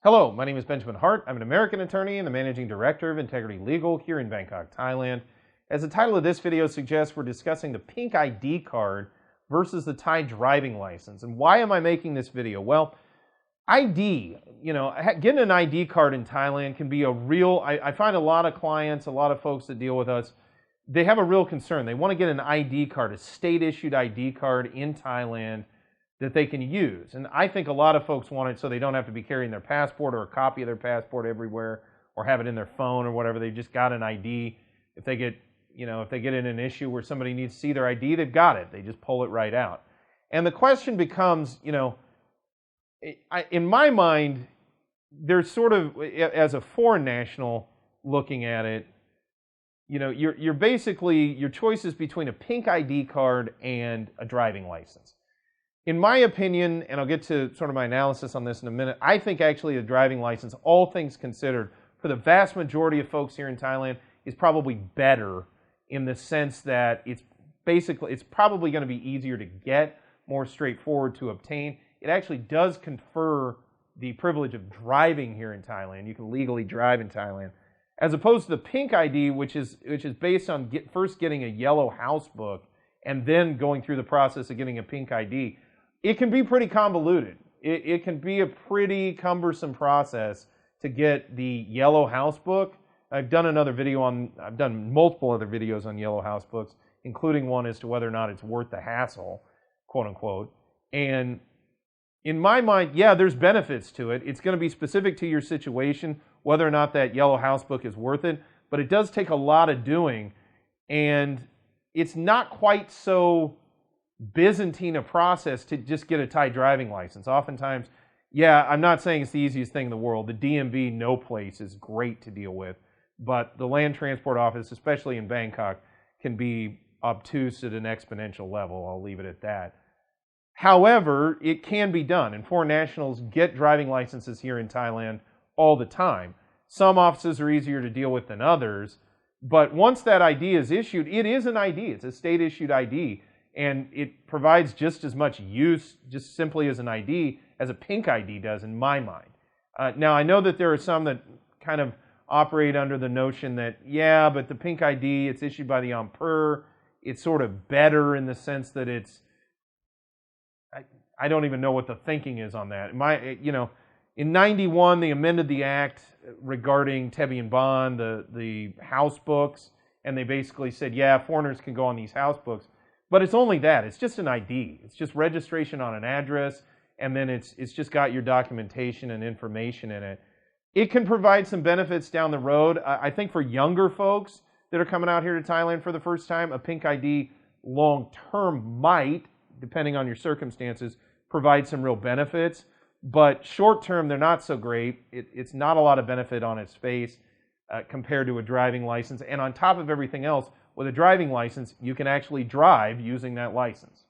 Hello, my name is Benjamin Hart. I'm an American attorney and the managing director of Integrity Legal here in Bangkok, Thailand. As the title of this video suggests, we're discussing the pink ID card versus the Thai driving license. And why am I making this video? Well, ID, getting an ID card in Thailand can be a real, I find a lot of clients, a lot of folks that deal with us, they have a real concern. They want to get an ID card, a state-issued ID card in Thailand that they can use. And I think a lot of folks want it so they don't have to be carrying their passport or a copy of their passport everywhere or have it in their phone or whatever. They just got an ID. If they get, if they get in an issue where somebody needs to see their ID, they've got it. They just pull it right out. And the question becomes, in my mind, there's sort of, as a foreign national looking at it, you're basically, your choice is between a pink ID card and a driving license. In my opinion, and I'll get to sort of my analysis on this in a minute, I think actually a driving license, all things considered, for the vast majority of folks here in Thailand, is probably better in the sense that it's probably going to be easier to get, more straightforward to obtain. It actually does confer the privilege of driving here in Thailand. You can legally drive in Thailand, as opposed to the pink ID, which is based on first getting a yellow house book and then going through the process of getting a pink ID. It can be pretty convoluted. It can be a pretty cumbersome process to get the yellow house book. I've done multiple other videos on yellow house books, including one as to whether or not it's worth the hassle, quote unquote. And in my mind, yeah, there's benefits to it. It's going to be specific to your situation, whether or not that yellow house book is worth it. But it does take a lot of doing, and it's not quite so Byzantine a process to just get a Thai driving license. Oftentimes, yeah, I'm not saying it's the easiest thing in the world. The DMV, no place, is great to deal with. But the Land Transport Office, especially in Bangkok, can be obtuse at an exponential level. I'll leave it at that. However, it can be done, and foreign nationals get driving licenses here in Thailand all the time. Some offices are easier to deal with than others, but once that ID is issued, it is an ID. It's a state-issued ID. And it provides just as much use, just simply as an ID, as a pink ID does in my mind. Now, I know that there are some that kind of operate under the notion that, yeah, but the pink ID, it's issued by the Emperor. It's sort of better in the sense that it's, I don't even know what the thinking is on that. In 91, they amended the act regarding Tebian Bond, the house books, and they basically said, yeah, foreigners can go on these house books. But it's only that. It's just an ID. It's just registration on an address, and then it's just got your documentation and information in it. It can provide some benefits down the road. I think for younger folks that are coming out here to Thailand for the first time, a pink ID long-term might, depending on your circumstances, provide some real benefits. But short-term, they're not so great. It's not a lot of benefit on its face compared to a driving license. And on top of everything else, with a driving license, you can actually drive using that license.